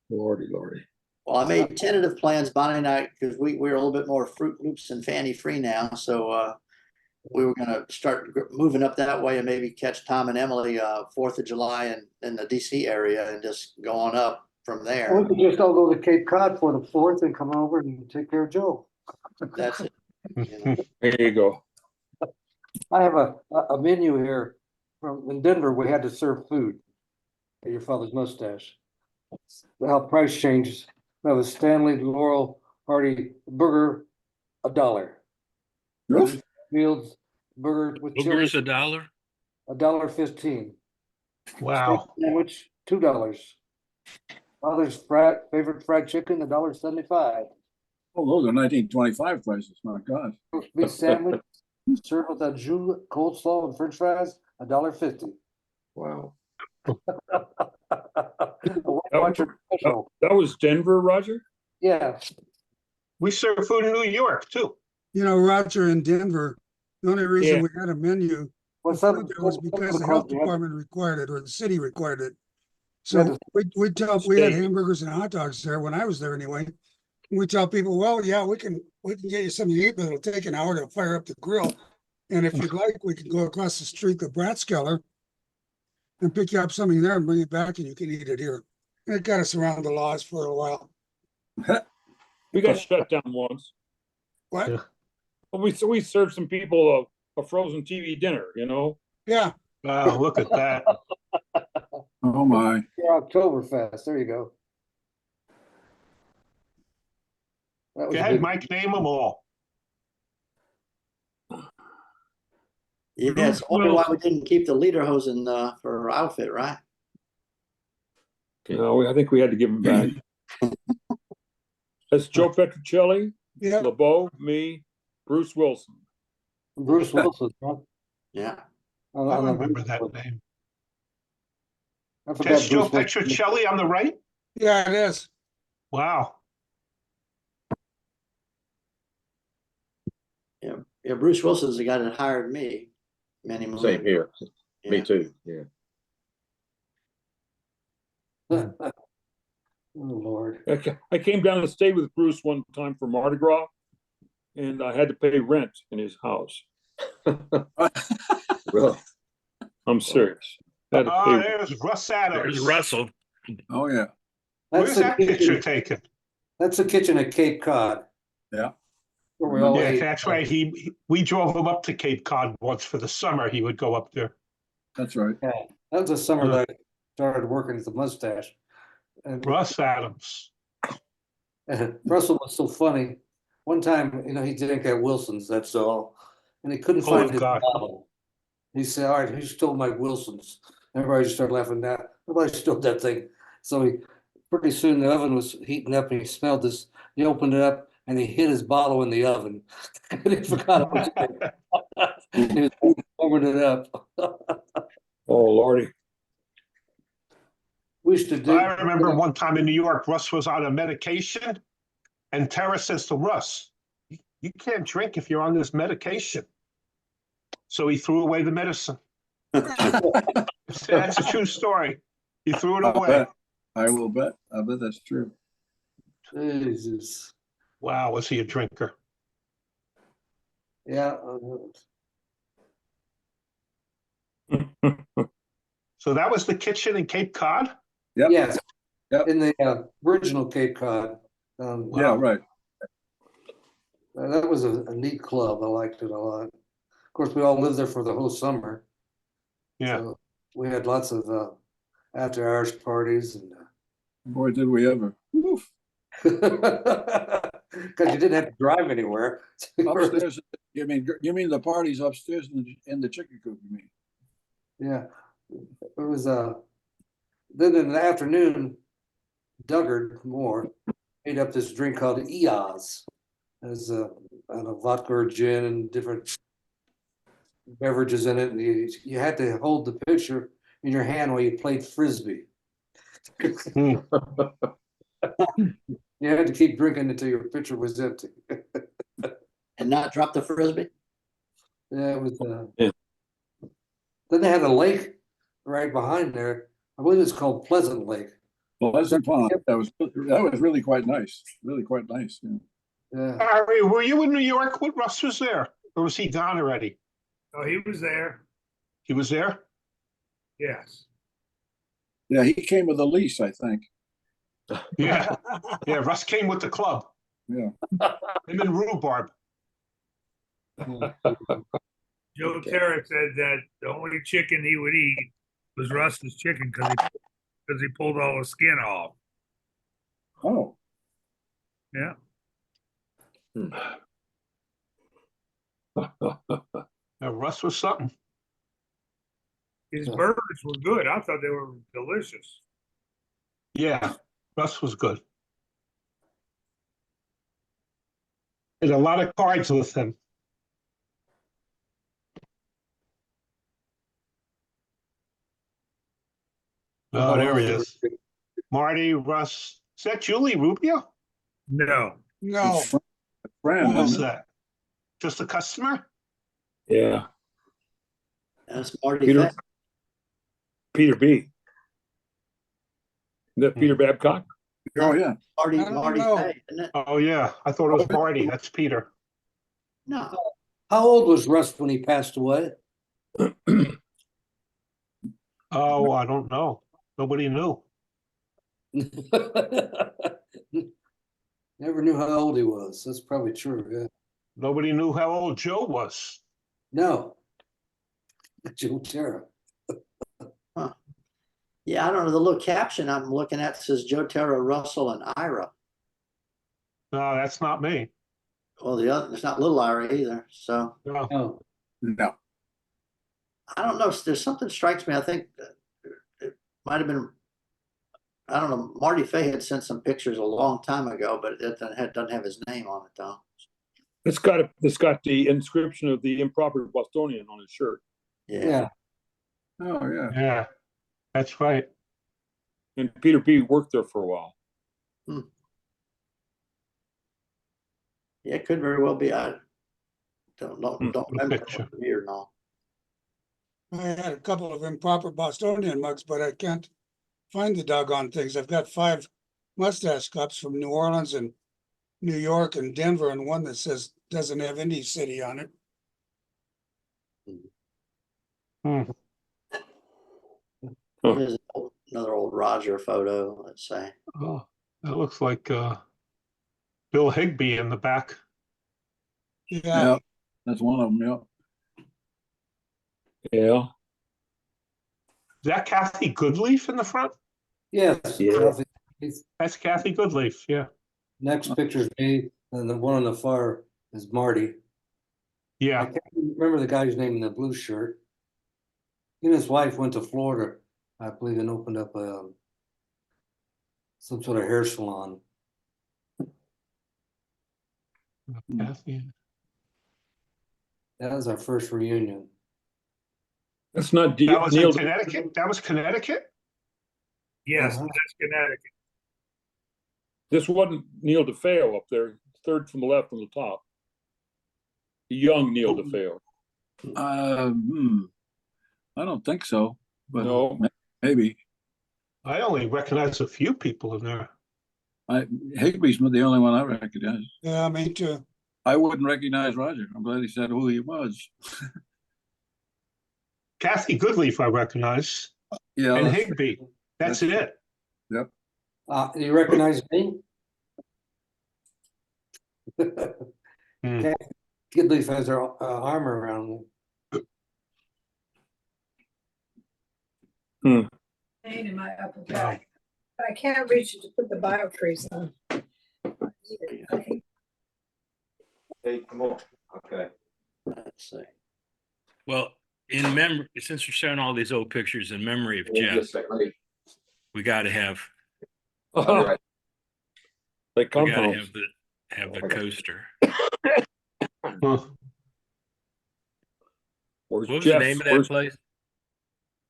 Lordy, lordy. well, I made tentative plans, Bonnie and I, because we're a little bit more Fruit Loops and Fanny free now. So we were going to start moving up that way and maybe catch Tom and Emily 4th of July in the DC area and just go on up from there. Or we could just all go to Cape Cod for the 4th and come over and take care of Joe. That's it. You know. There you go. I have a menu here from in Denver. We had to serve food at your father's mustache. How price changes. That was Stanley Laurel Hardy burger, $1. Oof. Fields burger with chili, Boogers $1. $1.15. Wow. Sandwich, $2. Father's favorite fried chicken, $1.75. Oh, those are 1925 prices, my God. Roast beef sandwich served with a jus, coleslaw, and French fries, $1.50. Wow. Watch your special. That was Denver, Roger? Yeah, We serve food in New York too. You know, Roger, in Denver, the only reason Yeah. we had a menu what's of that? food there was because the health department required it, or the city required it. Yeah, So we tell, we had hamburgers and hot dogs there when I was there anyway. We tell people, well, yeah, we can get you something to eat, but it'll take an hour to fire up the grill. And if you'd like, we can go across the street to Bratskeller and pick you up something there and bring it back, and you can eat it here. And it got us around the laws for a while. We got shut down once. What? Yeah. Well, we served some people a frozen TV dinner, you know? Yeah. Wow, look at that. Oh, my. your Oktoberfest. There you go. That Go was a ahead, big, Mike, name them all. Yeah, it's only why we didn't keep the lederhosen for our outfit, right? No, I think we had to give them back. That's Joe Petruccelli, Yeah. LeBeau, me, Bruce Wilson. Bruce Wilson. Huh? Yeah. I remember that name. I forgot That's Joe Bruce Wilson. Petruccelli on the right? Yeah, it is. Wow. Yeah, Bruce Wilson's the guy that hired me many moons Same ago. here. Me Yeah. too. Yeah. Oh, Lord. I came down and stayed with Bruce one time for Mardi Gras, and I had to pay rent in his house. Well, I'm serious. Had to Oh, pay- there's Russ Adams. There's Russell. Oh, yeah. Where's That's the that picture kitchen. taken? That's the kitchen at Cape Cod. Yeah. Where we all Yeah, ate. that's right. We drove him up to Cape Cod once for the summer. He would go up there. That's right. Yeah, that was the summer that I started working at the mustache. And Russ Adams. Russell was so funny. One time, he drank at Wilson's, that's all. And he couldn't Oh, find his God. bottle. He said, all right, who stole my Wilson's? Everybody just started laughing at that. Nobody stole that thing. So pretty soon the oven was heating up and he smelled this. He opened it up and he hid his bottle in the oven. And he forgot about it. He was warming it up. Oh, Lordy. We used to do. I remember one time in New York, Russ was on a medication, and Tara says to Russ, you can't drink if you're on this medication. So he threw away the medicine. That's a true story. He threw it I'll away. bet. I will bet. I bet that's true. Jesus. Wow, was he a drinker? Yeah. So that was the kitchen in Cape Cod? Yep. Yes. Yep. In the original Cape Cod. Yeah, right. That was a neat club. I liked it a lot. Of course, we all lived there for the whole summer. Yeah. So we had lots of after hours parties and Boy, did we ever. Oof. because you didn't have to drive anywhere. Upstairs, you mean the parties upstairs in the chicken coop, you mean? Yeah. It was then in the afternoon, Duggard Moore made up this drink called Eoz. There's a vodka or gin and different beverages in it, and you had to hold the picture in your hand while you played frisbee. Hmm. You had to keep drinking until your pitcher was empty. And not drop the frisbee? Yeah, it was. Yeah. Then they had a lake right behind there. I believe it's called Pleasant Lake. Pleasant Pond, that was really quite nice, really quite nice. Yeah. Yeah. Harry, were you in New York when Russ was there? Or was he gone already? Oh, he was there. He was there? Yes. Yeah, he came with a lease, I think. Yeah. Yeah, Russ came with the club. Yeah. Him and Rhubarb. Joe Terra said that the only chicken he would eat was Russ's chicken because he pulled all the skin off. Oh, Yeah. Russ was something. His burgers were good. I thought they were delicious. Yeah, Russ was good. And a lot of cards with him. Oh, there he is. Marty, Russ. Is that Julie Rubio? No. No, friend. Who is isn't it? that? Just a customer? Yeah, That's Marty Peter. Fay. Peter B. Is that Peter Babcock? Oh, yeah. Marty, I don't Marty know. Fay, isn't it? Oh, yeah. I thought it was Marty. That's Peter. No. How old was Russ when he passed away? Oh, I don't know. Nobody knew. Never knew how old he was. That's probably true. Yeah. Nobody knew how old Joe was. No. Joe Terra. Yeah, I don't know. The little caption I'm looking at says Joe Terra, Russell, and Ira. No, that's not me. Well, the other, it's not little Ira either. So No. Oh, No. I don't know. There's something strikes me. I think it might have been, I don't know. Marty Fay had sent some pictures a long time ago, but it doesn't have his name on it though. It's got the inscription of the improper Bostonian on his shirt. yeah. Oh, yeah. Yeah, that's right. And Peter B worked there for a while. Yeah, it could very well be. I don't Good remember picture. here now. I had a couple of improper Bostonian mugs, but I can't find the doggone things. I've got 5 mustache cups from New Orleans and New York and Denver, and one that says doesn't have any city on it. Hmm. Here's another old Roger photo. Let's say. Oh, that looks like Bill Higbee in the back. Yeah, Yeah. That's one of them, yeah. Yeah. Is that Kathy Goodleaf in the front? Yes. Yeah. That's Kathy Goodleaf, yeah. Next picture's me, and the one on the far is Marty. I Yeah. can't remember the guy's name in the blue shirt. He and his wife went to Florida, I believe, and opened up some sort of hair salon. Kathy. That was our first reunion. That's not That was Neil. in Connecticut? That was Connecticut? Yes, Uh-huh. that's Connecticut. This wasn't Neil DeFeo up there, third from the left on the top. Young Neil DeFeo. I don't think so, but No. maybe. I only recognize a few people in there. Higbee's the only one I recognize. yeah, me too. I wouldn't recognize Roger. I'm glad he said who he was. Kathy Goodleaf, I recognize. Yeah. And that's- Higbee. That's it. Yep. Do you recognize me? Hmm. Goodleaf has her arm around me. Pain in my upper back, but I can't reach it to put the biofreeze on. Okay. Hey, come on. Okay. Let's see. Well, in memory, since we're showing all these old pictures in memory of Just Jeff, a second, let me- we got to have All right. They we come got to home. have the coaster. Huh. Where's What was Jeff? the name of that Where's place?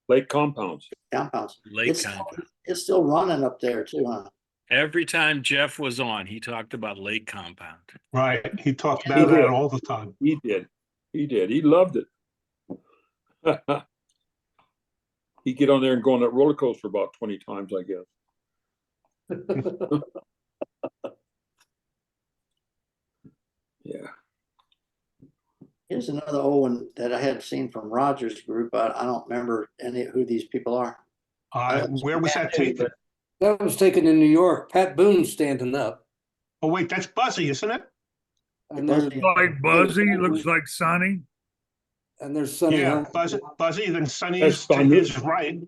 Lake compounds. compounds. Lake It's, compound. it's still running up there too, huh? Every time Jeff was on, he talked about lake compound. Right. He talked He about that did. all the time. He did. He did. He loved it. He'd get on there and go on that roller coaster about 20 times, I guess. Yeah. Here's another old one that I had seen from Roger's group. I don't remember who these people are. Where was that taken? That was taken in New York. Pat Boone's standing up. Oh, wait, that's Buzzy, isn't it? And there's, Like Buzzy, looks like Sonny. and there's Sonny. Yeah, Helm. Buzzy, then Sonny's That's to Banu. his right.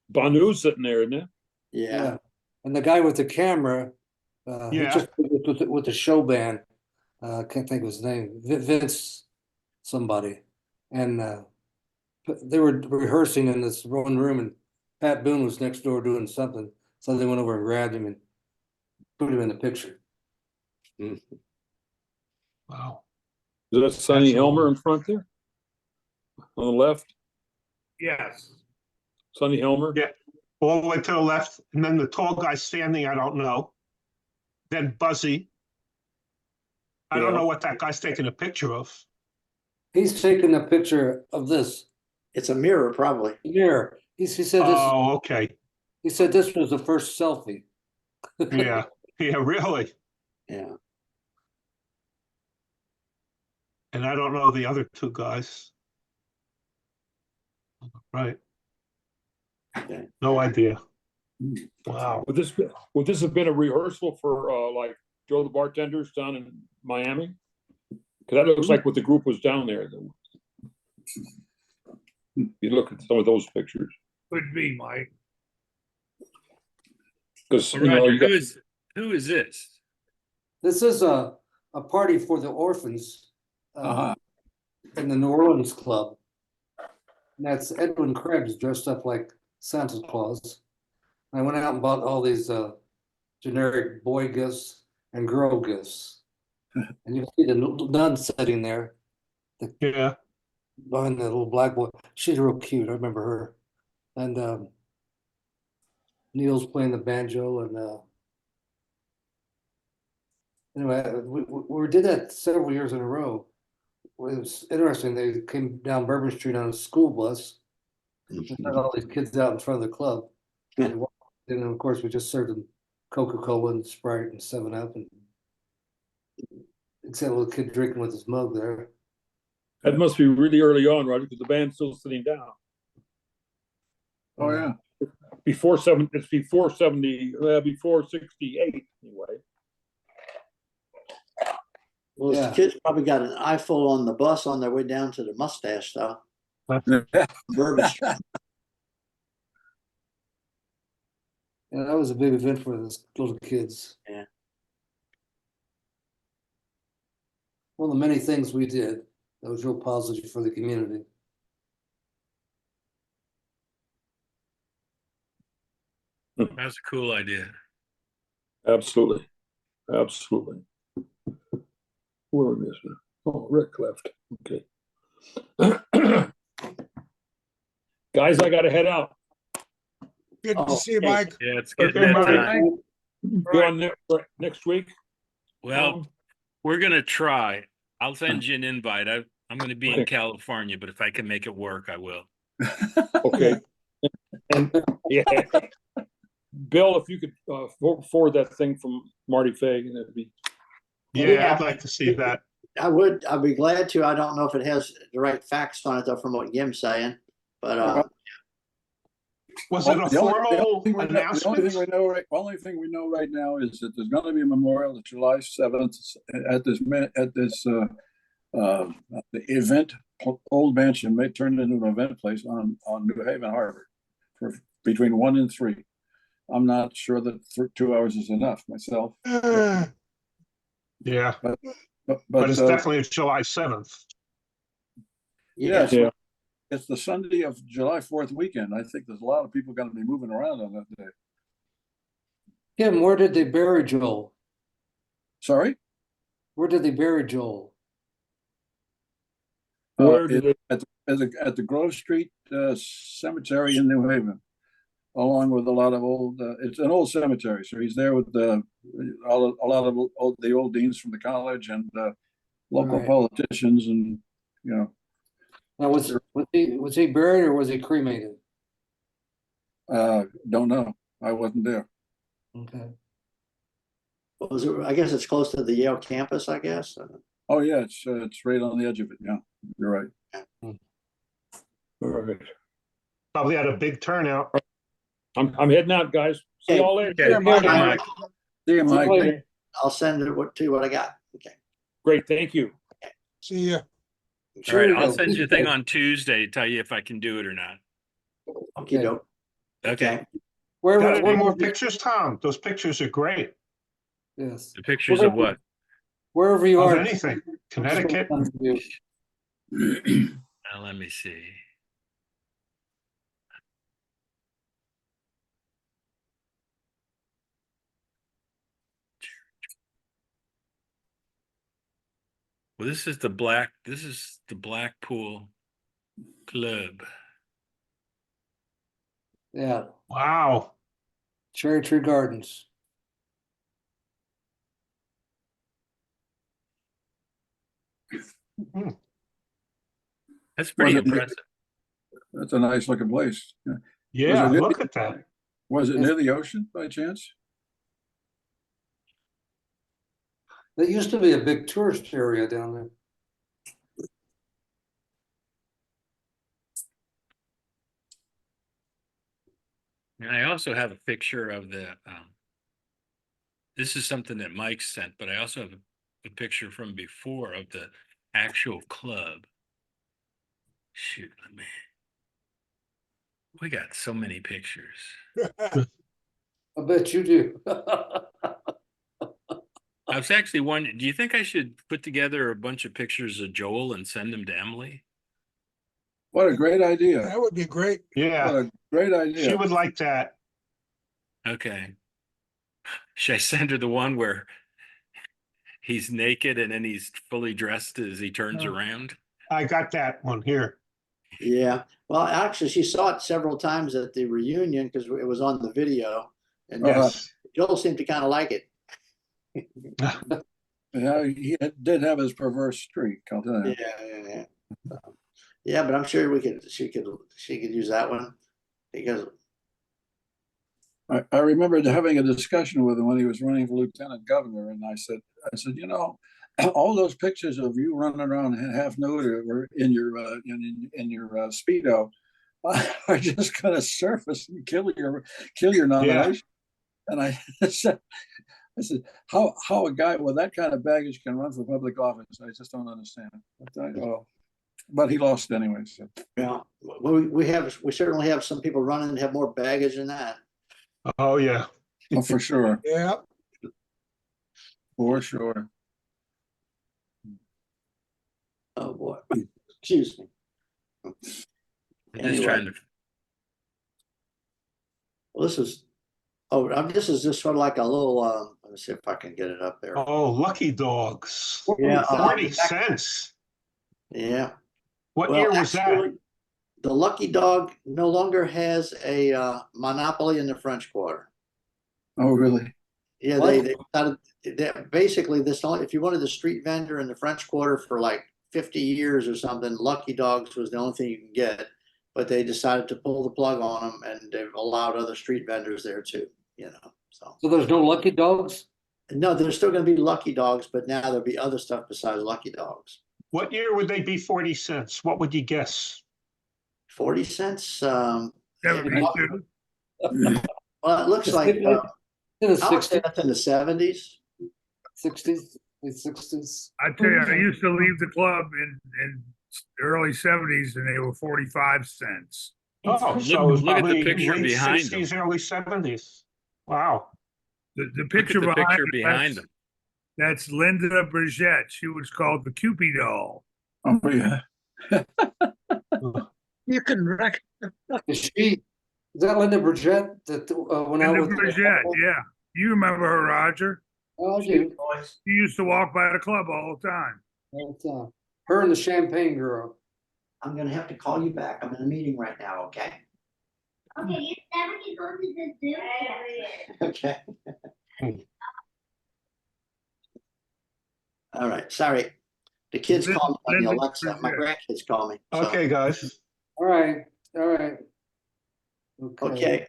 Banu's sitting there, isn't it? Yeah. Yeah. And the guy with the camera, he Yeah. just with the show band. I can't think of his name. Vince somebody. And they were rehearsing in this one room, and Pat Boone was next door doing something. So they went over and grabbed him and put him in the picture. Wow. Is that Sonny That's Helmer all. in front there? On the left? Yes. Sonny Helmer? Yeah. All the way to the left, and then the tall guy standing, I don't know. Then Buzzy. I don't Yeah. know what that guy's taking a picture of. He's taking a picture of this It's a mirror, probably. mirror. He said this. Oh, okay. He said this was the first selfie. Yeah. Yeah, really. Yeah. And I don't know the other two guys. Right. Okay. No idea. Wow. Would this have been a rehearsal for like Joe the Bartenders down in Miami? Because that looks like what the group was down there. You look at some of those pictures. Could be, Mike. Because Well, you know, Roger, you got, who is this? This is a party for the orphans in the New Orleans club. And that's Edwin Krebs dressed up like Santa Claus. I went out and bought all these generic boy gifts and girl gifts. And you can see the nun sitting there Yeah. behind the little black boy. She's real cute. I remember her. And Neil's playing the banjo. And anyway, we did that several years in a row. It was interesting. They came down Bourbon Street on a school bus. And had all these kids out in front of the club. And then, of course, we just served them Coca-Cola and Sprite and 7-Up. And except a little kid drinking with his mug there. that must be really early on, Roger, because the band's still sitting down. Oh, yeah. Before 68 anyway. Well, Yeah. the kids probably got an eyeful on the bus on their way down to the mustache stop. Bourbon Street. Yeah, that was a big event for those little kids. Yeah. One of the many things we did that was real positive for the community. That's a cool idea. Absolutely. Absolutely. Where are we missing? Oh, Rick left. Okay. Guys, I gotta head out. Good to Oh, see you, okay. Mike. Yeah, it's getting Okay, that Mike. time. Be on next week. Well, we're gonna try. I'll send you an invite. I'm gonna be in Okay. California, but if I can make it work, I will. Okay. And yeah. Bill, if you could forward that thing from Marty Fay, that'd be. Yeah, I'd like to see that. I'd be glad to. I don't know if it has the right facts on it though, from what Jim's saying, but Was it a formal The only announcement? only thing we know right now is that there's going to be a memorial July 7th at this the event. Old Mansion may turn into an event place on New Haven Harbor for between 1 and 3. I'm not sure that 2 hours is enough myself, Yeah, but but it's definitely July 7th. yeah, Yeah. it's the Sunday of July 4th weekend. I think there's a lot of people going to be moving around on that day. Kim, where did they bury Joel? Sorry? Where did they bury Joel? Where do they, At the Grove Street Cemetery in New Haven, along with a lot of old. It's an old cemetery, so he's there with a lot of the old deans from the college and local Right. politicians, and you know, Now, was he buried or was he cremated? don't know. I wasn't there. Okay. Was it, I guess it's close to the Yale campus, I guess. Oh yeah, it's right on the edge of it. Yeah, you're right. Perfect. Probably had a big turnout. I'm heading out, guys. See y'all later. Okay. Mike. Bye, Mike. See you, See you Mike. later. I'll send it to what I got. Okay. Great, thank you. See ya. All right, I'll Cheerio. send you a thing on Tuesday to tell you if I can do it or not. Okay, doke. Okay. Where, Got any where, more pictures, Tom? Those pictures are great. yes, The pictures of what? wherever you Of are. anything. Connecticut. Now, let me see. Well, this is the Blackpool Club. Yeah, Wow. Cherry Tree Gardens. That's pretty Was it- impressive. That's a nice looking place. Yeah. Yeah, it- look at that. Was it near the ocean by chance? There used to be a big tourist area down there. And I also have a picture of this is something that Mike sent, but I also have a picture from before of the actual club. Shoot, man. We got so many pictures. I bet you do. I was actually wondering, do you think I should put together a bunch of pictures of Joel and send them to Emily? What a great idea. That would be great. Yeah, What a great idea. she would like that. Okay. Should I send her the one where he's naked and then he's fully dressed as he turns around? I got that one here. Yeah. Well, actually, she saw it several times at the reunion because it was on the video, and Yes. Joel seemed to kind of like it. Yeah, he did have his perverse streak, I'll tell you. Yeah. Yeah, but I'm sure she could use that one because I remember having a discussion with him when he was running for lieutenant governor, and I said, you know, all those pictures of you running around half nude or in your Speedo are just going to surface and kill your nomination. And I said, how a guy with that kind of baggage can run for public office? I just don't understand. But he lost anyway. So. yeah, we certainly have some people running and have more baggage than that. Oh, yeah. Oh, for sure. Yeah. For sure. Oh boy, excuse me. I'm just Anyway. trying to. Well, this is just sort of like a little. Let me see if I can get it up there. Oh, lucky dogs. Yeah, 40 cents. Yeah. What Well, year was actually, that? the Lucky Dog no longer has a monopoly in the French Quarter. Oh, really? Yeah, they basically this only if you wanted the street vendor in the French Quarter for like 50 years or something, Lucky Dogs was the only thing you can get. But they decided to pull the plug on them, and they've allowed other street vendors there too. You know, so there's no Lucky Dogs? No, there's still going to be Lucky Dogs, but now there'll be other stuff besides Lucky Dogs. What year would they be 40 cents? What would you guess? 40 cents. 72. Well, it looks like in the I would say 60s, that's in the 70s. 60s, late 60s. I tell you, I used to leave the club in the early 70s and they were 45 cents. Oh, so it was Look at the probably picture late behind 60s, early 70s. Wow. The picture, Look at the picture behind them. That's Linda Bridgette. She was called the Cupid doll. Oh, yeah. You can rec. Is that Linda Bridgette that went out Linda with Bridgette, yeah. You remember her, Roger? Oh, I do. She used to walk by the club all the time. All the time. Her and the Champagne Girl. I'm gonna have to call you back. I'm in a meeting right now, okay? Okay, you never can go to the zoo yet. Okay. All right, sorry. The kids Linda- call me on the Linda, Alexa. My appreciate grandkids call me. so- Okay, guys. All right, all right. Okay.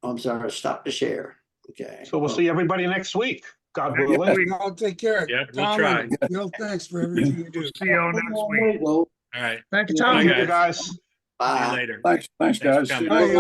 Oh, I'm sorry, stop the share. Okay. So we'll see everybody next week, God Next willing. week. I'll take care. Yep, we'll Tom, try. and Bill, thanks for everything you do. See y'all next week. All right. Thank you, Yeah. Tom. Thank Bye, you, guys. guys. See you Bye. later. Thanks, Thanks for guys. coming. Bye,